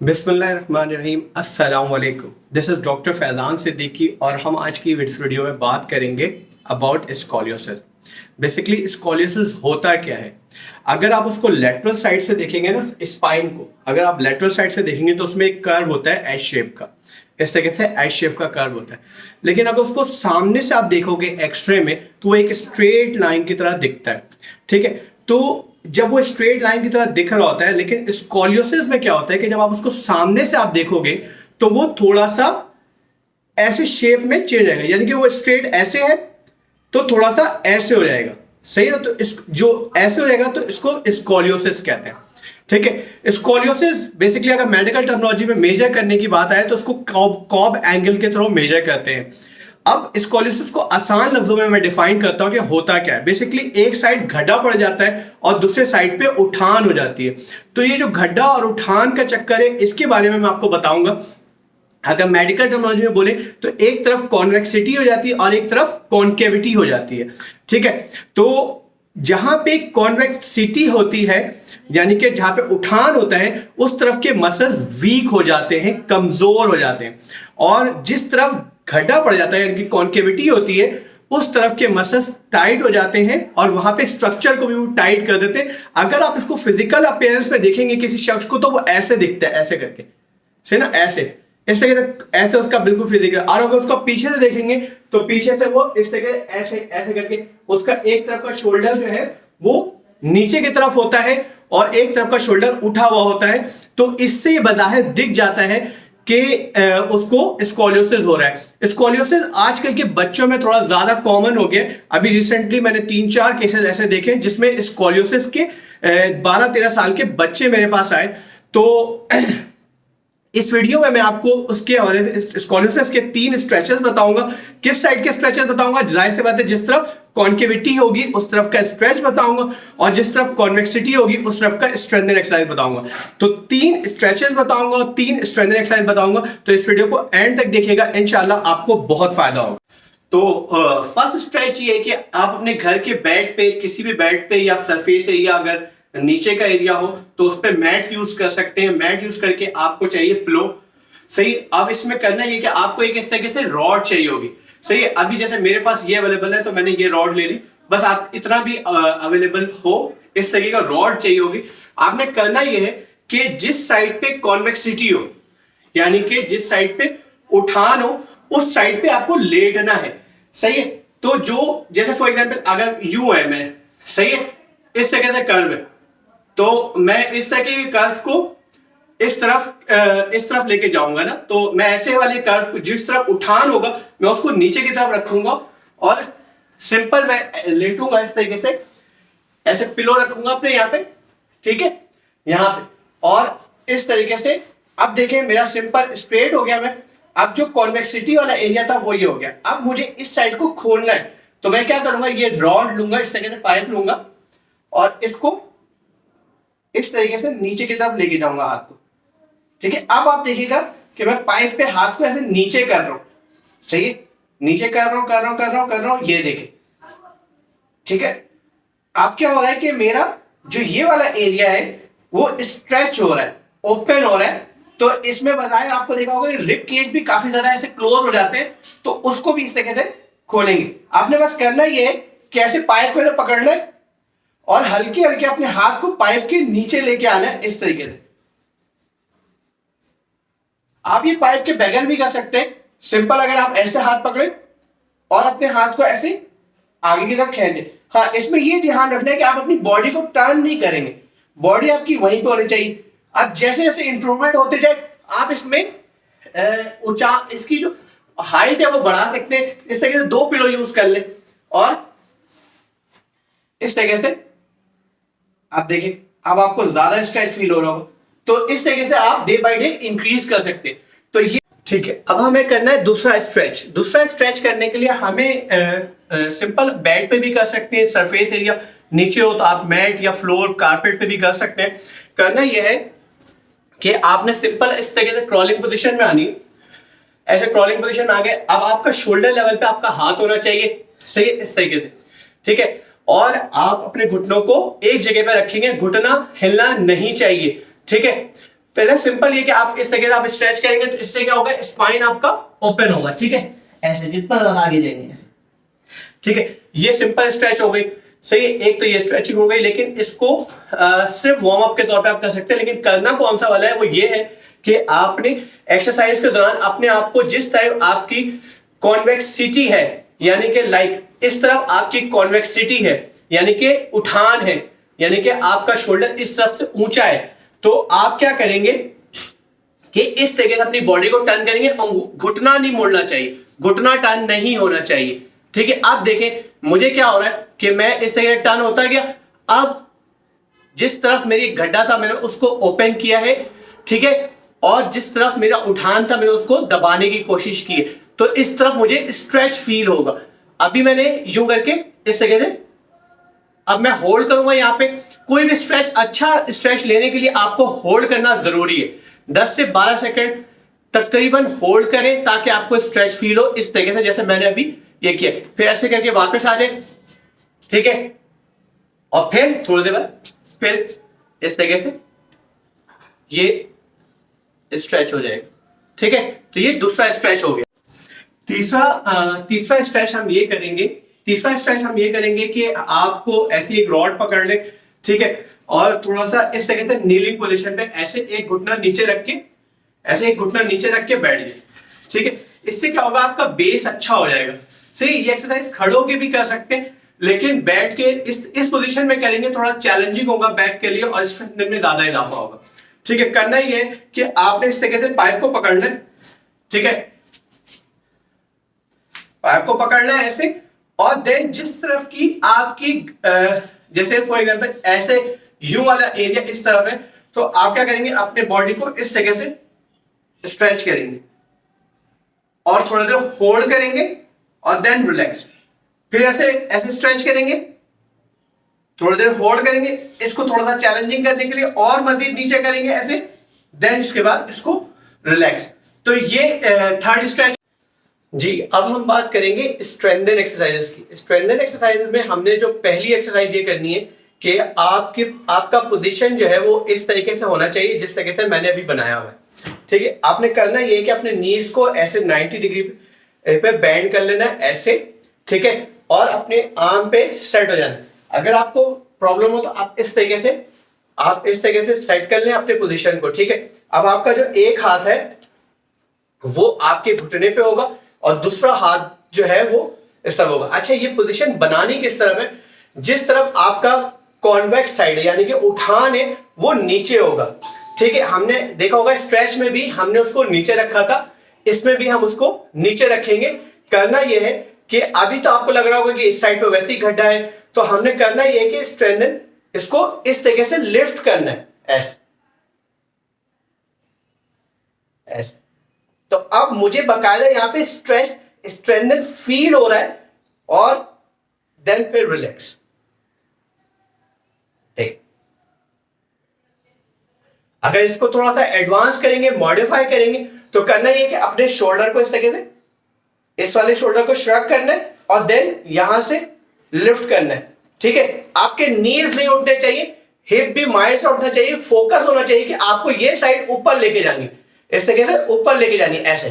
बिस्मिल्लाहिर्रहमानिर्रहीम अस्सलाम वालेकुम। This is doctor Faizan Siddiqui और हम आज की इस वीडियो में बात करेंगे अबाउट स्कॉलियोसिस। बेसिकली स्कॉलियोसिस होता क्या है? अगर आप उसको लेटरल साइड से देखेंगे ना, स्पाइन को अगर आप लेटरल साइड से देखेंगे तो उसमें एक कर्व होता है एस शेप का। इस तरीके से एस शेप का कर्व होता है, लेकिन अगर उसको सामने से आप देखोगे एक्सरे में तो वो एक स्ट्रेट लाइन की तरह दिखता है। ठीक है, तो जब वो स्ट्रेट लाइन की तरह दिख रहा होता है, लेकिन स्कॉलियोसिस में क्या होता है कि जब आप उसको सामने से आप देखोगे तो वो थोड़ा सा ऐसे शेप में चेंज आएगा, यानी कि वो स्ट्रेट ऐसे है तो थोड़ा सा ऐसे हो जाएगा। सही है ना? तो इस जो ऐसे हो जाएगा तो इसको स्कॉलियोसिस कहते हैं। ठीक है, स्कॉलियोसिस बेसिकली अगर मेडिकल टर्मिनोलॉजी में मेजर करने की बात आए तो उसको कॉब एंगल के थ्रू मेजर करते हैं। अब स्कॉलियोसिस को आसान लफ्जों में मैं डिफाइन करता हूं कि होता क्या है। बेसिकली एक साइड गड्ढा पड़ जाता है और दूसरे साइड पे उठान हो जाती है। तो ये जो गड्ढा और उठान का चक्कर है, इसके बारे में मैं आपको बताऊंगा। अगर मेडिकल टर्मिनोलॉजी में बोले तो एक तरफ कॉन्वेक्सिटी हो जाती है और एक तरफ कॉन्केविटी हो जाती है। ठीक है, तो जहां पे कॉन्वेक्सिटी होती है, यानी कि जहां पे उठान होता है, उस तरफ के मसल्स वीक हो जाते हैं, कमजोर हो जाते हैं। और जिस तरफ गड्ढा पड़ जाता है, यानी कि कॉन्केविटी होती है, उस तरफ के मसल्स टाइट हो जाते हैं और वहां पे स्ट्रक्चर को भी वो टाइट कर देते हैं। अगर आप इसको फिजिकल अपीयरेंस में देखेंगे किसी शख्स को तो वो ऐसे दिखता है, ऐसे करके, सही ना, ऐसे इस तरीके से, ऐसे उसका बिल्कुल फिजिकल। और अगर उसको पीछे से देखेंगे तो पीछे से वो इस तरीके ऐसे ऐसे करके, उसका एक तरफ का शोल्डर जो है वो नीचे की तरफ होता है और एक तरफ का शोल्डर उठा हुआ होता है। तो इससे बाहर दिख जाता है कि उसको स्कॉलियोसिस हो रहा है। स्कॉलियोसिस आजकल के बच्चों में थोड़ा ज्यादा कॉमन हो गया। अभी रिसेंटली मैंने 3-4 केसेस ऐसे देखे जिसमें स्कॉलियोसिस के 12-13 साल के बच्चे मेरे पास आए। तो इस वीडियो में मैं आपको उसके हवाले से स्कॉलियोसिस के 3 स्ट्रेचेस बताऊंगा। किस साइड के स्ट्रेचेस बताऊंगा? जाहिर सी बात है, जिस तरफ कॉन्केविटी होगी उस तरफ का स्ट्रेच बताऊंगा और जिस तरफ कॉन्वेक्सिटी होगी उस तरफ का स्ट्रेंथनिंग एक्सरसाइज बताऊंगा। तो 3 स्ट्रेचेस बताऊंगा और 3 स्ट्रेंथनिंग एक्सरसाइज बताऊंगा। तो इस वीडियो को एंड तक देखिएगा, इंशाल्लाह आपको बहुत फायदा होगा। तो फर्स्ट स्ट्रेच ये है कि आप अपने घर के बेड पे, किसी भी बेड पे या सरफेस एरिया, अगर नीचे का एरिया हो तो उस पर मैट यूज कर सकते हैं। मैट यूज करके आपको चाहिए पिलो। सही, अब इसमें करना ये कि आपको एक इस तरीके से रॉड चाहिए होगी। सही है, अभी जैसे मेरे पास ये अवेलेबल है तो मैंने ये रॉड ले ली। बस आप इतना भी अवेलेबल हो, इस तरीके का रॉड चाहिए होगी। आपने करना ये है कि जिस साइड पे कॉन्वेक्सिटी हो, यानी कि जिस साइड पे उठान हो, उस साइड पे आपको लेटना है। सही है, तो जो जैसे फॉर एग्जाम्पल अगर यू है, मैं सही है, इस तरीके से कर्व है, तो मैं इस तरह के कर्व को इस तरफ लेके जाऊंगा ना, तो मैं ऐसे वाले कर्व को जिस तरफ उठान होगा मैं उसको नीचे की तरफ रखूंगा और सिंपल मैं लेटूंगा इस तरीके से, ऐसे पिलो रखूंगा अपने यहाँ पे। ठीक है, यहाँ पे, और इस तरीके से अब देखें मेरा सिंपल स्ट्रेट हो गया। मैं अब जो कॉन्वेक्सिटी वाला एरिया था वो ये हो गया। अब मुझे इस साइड को खोलना है तो मैं क्या करूंगा, ये रॉड लूंगा, इस तरीके से पाइप लूंगा और इसको इस तरीके से नीचे की तरफ लेके जाऊंगा हाथ को। ठीक है, अब आप देखिएगा कि मैं पाइप पे हाथ को ऐसे नीचे कर रहा हूं। सही है, नीचे कर रहा हूं, ये देखें। ठीक है, अब क्या हो रहा है कि मेरा जो ये वाला एरिया है वो स्ट्रेच हो रहा है, ओपन हो रहा है। तो इसमें बताया आपको देखा होगा रिब केज भी काफी ज्यादा ऐसे क्लोज हो जाते हैं, तो उसको भी इस तरीके से खोलेंगे। आपने बस करना ये है कि ऐसे पाइप को ऐसे पकड़ना है और हल्के हल्के अपने हाथ को पाइप के नीचे लेके आना है, इस तरीके से। आप ये पाइप के बगैर भी कर सकते हैं। सिंपल, अगर आप ऐसे हाथ पकड़े और अपने हाथ को ऐसे आगे की तरफ खींचे। हाँ, इसमें ये ध्यान रखना है कि आप अपनी बॉडी को टर्न नहीं करेंगे, बॉडी आपकी वहीं पे होनी चाहिए। अब जैसे जैसे इंप्रूवमेंट होते जाए आप इसमें इसकी जो हाइट है वो बढ़ा सकते हैं। इस तरीके से 2 पिलो यूज कर ले और इस तरीके से आप देखिए, अब आपको ज्यादा स्ट्रेच फील हो रहा होगा, तो इस तरीके से आप डे बाय डे इंक्रीज कर सकते हैं। तो ये ठीक है। अब हमें करना है दूसरा स्ट्रेच। दूसरा स्ट्रेच करने के लिए हमें सिंपल बेड पे भी कर सकते हैं, सरफेस एरिया नीचे हो तो आप मैट या फ्लोर कारपेट पे भी कर सकते हैं। करना यह है कि आपने सिंपल इस तरीके से क्रॉलिंग पोजिशन में आनी है। ऐसे क्रॉलिंग पोजिशन में आ गए, अब आपका शोल्डर लेवल पे आपका हाथ होना चाहिए। सही है, इस तरीके से। ठीक है, और आप अपने घुटनों को एक जगह पर रखेंगे, घुटना हिलना नहीं चाहिए। ठीक है, पहले सिंपल ये कि आप इस तरीके से आप स्ट्रेच करेंगे तो इससे क्या होगा, स्पाइन आपका ओपन होगा, ठीक है, ऐसे जितना आगे जाएंगे ऐसे, ठीक है। ये सिंपल स्ट्रेच हो गई, सही है। एक तो ये स्ट्रेचिंग हो गई, लेकिन इसको सिर्फ वार्म अप के तौर पे आप कर सकते हैं, लेकिन करना कौन सा वाला है वो ये है कि आपने एक्सरसाइज के दौरान अपने आप को जिस तरह आपकी कॉन्वेक्सिटी है, यानी कि लाइक इस तरफ आपकी कॉन्वेक्सिटी है, यानी कि उठान है, यानी कि आपका शोल्डर इस तरफ से ऊंचा है, तो आप क्या करेंगे कि इस तरीके से अपनी बॉडी को टर्न करेंगे और घुटना नहीं मोड़ना चाहिए, घुटना टर्न नहीं होना चाहिए, ठीक है। आप देखें मुझे क्या हो रहा है कि मैं इस तरीके से टर्न होता गया, अब जिस तरफ मेरी गड्ढा था मैंने उसको ओपन किया है, ठीक है, और जिस तरफ मेरा उठान था मैंने उसको दबाने की कोशिश की है, तो इस तरफ मुझे स्ट्रेच फील होगा। अभी मैंने यूं करके इस तरीके से अब मैं होल्ड करूंगा यहां पे। कोई भी स्ट्रेच, अच्छा स्ट्रेच लेने के लिए आपको होल्ड करना जरूरी है, 10 से 12 सेकंड तकरीबन होल्ड करें ताकि आपको स्ट्रेच फील हो, इस तरीके से जैसे मैंने अभी ये किया। फिर ऐसे करके वापस आ जाए, ठीक है, और फिर थोड़ी देर बाद फिर इस तरीके से ये स्ट्रेच हो जाएगा, ठीक है। तो ये दूसरा स्ट्रेच हो गया। तीसरा स्ट्रेच हम ये करेंगे, तीसरा स्ट्रेच हम ये करेंगे कि आपको ऐसी एक रॉड पकड़ ले, ठीक है, और थोड़ा सा इस तरीके से नीलिंग पोजीशन पे ऐसे एक घुटना नीचे रख के, ऐसे एक घुटना नीचे रख के बैठ जाए, ठीक है। इससे क्या होगा, आपका बेस अच्छा हो जाएगा। सही, ये एक्सरसाइज खड़ो के भी कर सकते हैं, लेकिन बैठ के इस पोजीशन में करेंगे थोड़ा चैलेंजिंग होगा बैक के लिए और स्ट्रेंथ में ज्यादा इजाफा होगा, ठीक है। करना ही है कि आपने इस तरीके से पाइप को पकड़ना है, ठीक है, पाइप को पकड़ना है ऐसे, और देन जिस तरफ की आपकी जैसे फॉर एग्जांपल ऐसे यू वाला एरिया इस तरफ है, तो आप क्या करेंगे, अपने बॉडी को इस तरीके से स्ट्रेच करेंगे और थोड़ा देर होल्ड करेंगे और देन रिलैक्स, फिर ऐसे ऐसे स्ट्रेच करेंगे, थोड़ी देर होल्ड करेंगे, इसको थोड़ा सा चैलेंजिंग करने के लिए और मजीद नीचे करेंगे ऐसे, देन इसके बाद इसको रिलैक्स। तो ये थर्ड स्ट्रेच। जी, अब हम बात करेंगे स्ट्रेंथन एक्सरसाइजेस की। स्ट्रेंथन एक्सरसाइजेस में हमने जो पहली एक्सरसाइज ये करनी है कि आपका पोजीशन जो है वो इस तरीके से होना चाहिए जिस तरीके से मैंने अभी बनाया हुआ है, ठीक है। आपने करना ये है कि अपने नीज को ऐसे 90 डिग्री पे बेंड कर लेना है ऐसे, ठीक है, और अपने आर्म पे सेट हो जाना। अगर आपको प्रॉब्लम हो तो आप इस तरीके से सेट कर लें अपने पोजीशन को, ठीक है। अब आपका जो एक हाथ है वो आपके घुटने पे होगा और दूसरा हाथ जो है वो इस तरफ होगा। अच्छा, ये पोजीशन बनानी किस तरफ है, जिस तरफ आपका कॉन्वेक्स साइड है यानी कि उठान है वो नीचे होगा, ठीक है। हमने देखा होगा स्ट्रेच में भी हमने उसको नीचे रखा था, इसमें भी हम उसको नीचे रखेंगे। करना यह है कि अभी तो आपको लग रहा होगा कि इस साइड पे वैसे ही गड्ढा है, तो हमने करना यह है कि स्ट्रेंथन इसको इस तरीके से लिफ्ट करना है ऐसे ऐसे। तो अब मुझे बकायदा यहां पे स्ट्रेंथन फील हो रहा है और देन फिर रिलैक्स, ठीक। अगर इसको थोड़ा सा एडवांस करेंगे, मॉडिफाई करेंगे, तो करना यह कि अपने शोल्डर को इस तरीके से, इस वाले शोल्डर को श्रग करना है और देन यहां से लिफ्ट करना है, ठीक है। आपके नीज नहीं उठने चाहिए, हिप भी माइल से उठना चाहिए, फोकस होना चाहिए कि आपको ये साइड ऊपर लेके जानी, इस तरीके से ऊपर लेके जानी ऐसे।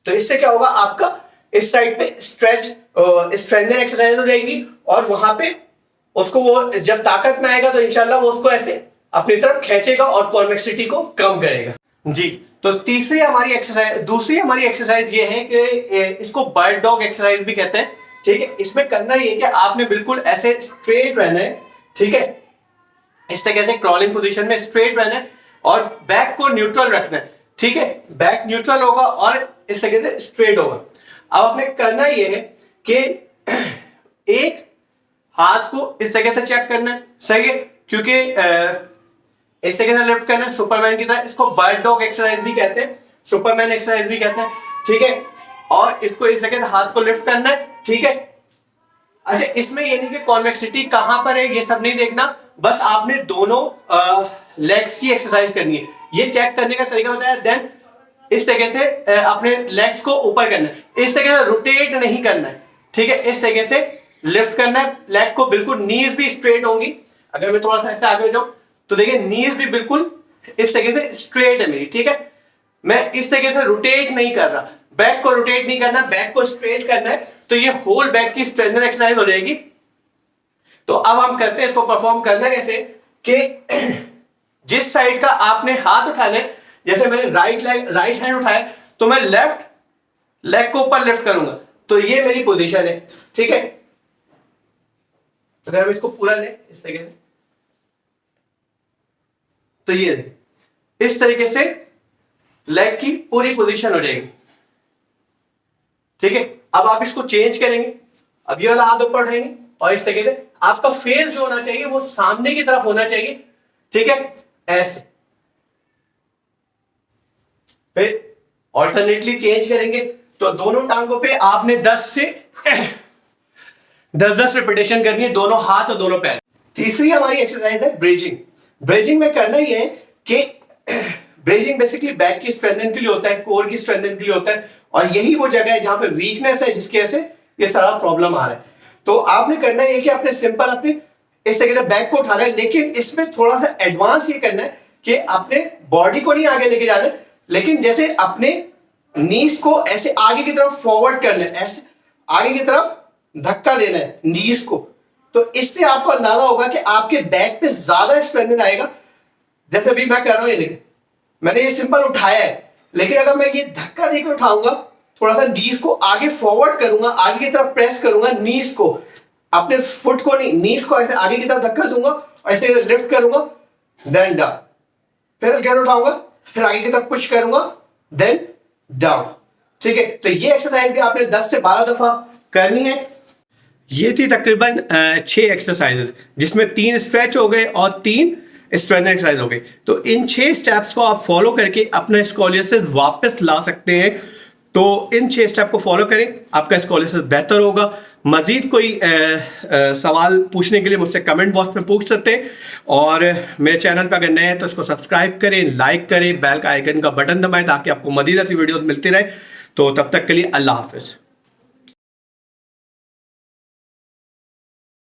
तो इससे क्या होगा, आपका इस साइड पे स्ट्रेंथन एक्सरसाइज हो जाएगी और वहां पे उसको वो जब ताकत में आएगा तो इंशाल्लाह वो उसको ऐसे अपनी तरफ खींचेगा और कॉन्वेक्सिटी को कम करेगा। जी, तो दूसरी हमारी एक्सरसाइज ये है कि इसको बर्ड डॉग एक्सरसाइज भी कहते हैं, ठीक है। इसमें करना ये कि आपने बिल्कुल ऐसे स्ट्रेट रहना है, ठीक है, इस तरीके से क्रॉलिंग पोजीशन में स्ट्रेट रहना है और बैक को न्यूट्रल रखना है, ठीक है। बैक न्यूट्रल होगा और इस तरीके से स्ट्रेट होगा। अब आपने करना ये है कि एक हाथ को इस तरीके से चेक करना है, सही है, क्योंकि इस तरीके से लिफ्ट करना है सुपरमैन की तरह। इसको बर्ड डॉग एक्सरसाइज भी कहते हैं, सुपरमैन एक्सरसाइज भी कहते हैं, ठीक है। और इसको इस तरीके से हाथ को लिफ्ट करना है, ठीक है। अच्छा, इसमें ये नहीं कि कॉन्वेक्सिटी कहां पर है ये सब नहीं देखना, बस आपने दोनों लेग्स की एक्सरसाइज करनी है, ये चेक करने का तरीका बताया। देन इस तरीके से अपने लेग्स को ऊपर करना है, इस तरीके से रोटेट नहीं करना है, ठीक है। इस तरीके से लिफ्ट करना है लेग को, बिल्कुल नीज भी स्ट्रेट होंगी। अगर मैं थोड़ा सा ऐसे आगे हो जाऊं तो देखिए नीज भी बिल्कुल इस तरीके से स्ट्रेट है मेरी, ठीक है। मैं इस तरीके से रोटेट नहीं कर रहा, बैक को रोटेट नहीं करना, बैक को स्ट्रेट करना है, तो ये होल बैक की स्ट्रेंथनिंग एक्सरसाइज हो जाएगी। तो अब हम करते हैं इसको परफॉर्म करना कैसे कि जिस साइड का आपने हाथ उठाना है, जैसे मैंने राइट हैंड उठाया तो मैं लेफ्ट लेग को ऊपर लिफ्ट करूंगा, तो ये मेरी पोजीशन है, ठीक है। अगर हम इसको पूरा लें इस तरीके से, तो ये इस तरीके से लेग की पूरी पोजीशन हो जाएगी, ठीक है। अब आप इसको चेंज करेंगे, अब ये वाला हाथ ऊपर उठाएंगे और इस तरीके से आपका फेस जो होना चाहिए वो सामने की तरफ होना चाहिए, ठीक है, ऐसे। फिर ऑल्टरनेटली चेंज करेंगे, तो दोनों टांगों पे आपने 10 से 10 रिपीटेशन करनी है, दोनों हाथ और दोनों पैर। तीसरी हमारी एक्सरसाइज है ब्रिजिंग। ब्रिजिंग में करना ही है कि ब्रिजिंग बेसिकली बैक की स्ट्रेंथनिंग के लिए होता है, कोर की स्ट्रेंथनिंग के लिए होता है, और यही वो जगह है जहां पे वीकनेस है, जिसकी वजह से ये सारा प्रॉब्लम आ रहा है। तो आपने करना है कि आपने सिंपल अपनी इस तरीके से बैक को उठाना है, लेकिन इसमें थोड़ा सा एडवांस ये करना है कि आपने बॉडी को नहीं आगे लेके जाना है, लेकिन जैसे अपने नीज को ऐसे आगे की तरफ फॉरवर्ड करना है, ऐसे आगे की तरफ धक्का देना है नीज को। तो इससे आपको अंदाजा होगा कि आपके बैक पे ज्यादा स्ट्रेंथ आएगा। जैसे अभी मैं कर रहा हूं, ये देखिए मैंने ये सिंपल उठाया है, लेकिन अगर मैं ये धक्का देकर उठाऊंगा, थोड़ा सा नीज को आगे फॉरवर्ड करूंगा, आगे की तरफ प्रेस करूंगा, नीज को, अपने फुट को नहीं, नीज को ऐसे आगे की तरफ धक्का दूंगा और ऐसे लिफ्ट करूंगा, देन डाउन, फिर अगेन उठाऊंगा, फिर आगे की तरफ पुश करूंगा, देन डाउन, ठीक है। तो ये एक्सरसाइज भी आपने 10 से 12 दफा करनी है। ये थी तकरीबन 6 एक्सरसाइजेस, जिसमें 3 स्ट्रेच हो गए और 3 स्ट्रेंथ एक्सरसाइज हो गई। तो इन 6 स्टेप्स को आप फॉलो करके अपना स्कॉलियोसिस वापस ला सकते हैं। तो इन 6 स्टेप को फॉलो करें, आपका स्कॉलियोसिस बेहतर होगा। मजीद कोई सवाल पूछने के लिए मुझसे कमेंट बॉक्स में पूछ सकते हैं, और मेरे चैनल पर अगर नए हैं तो इसको सब्सक्राइब करें, लाइक करें, बेल का आइकन का बटन दबाएं ताकि आपको मजीद ऐसी वीडियोस मिलती रहे। तो तब तक के लिए अल्लाह हाफिज।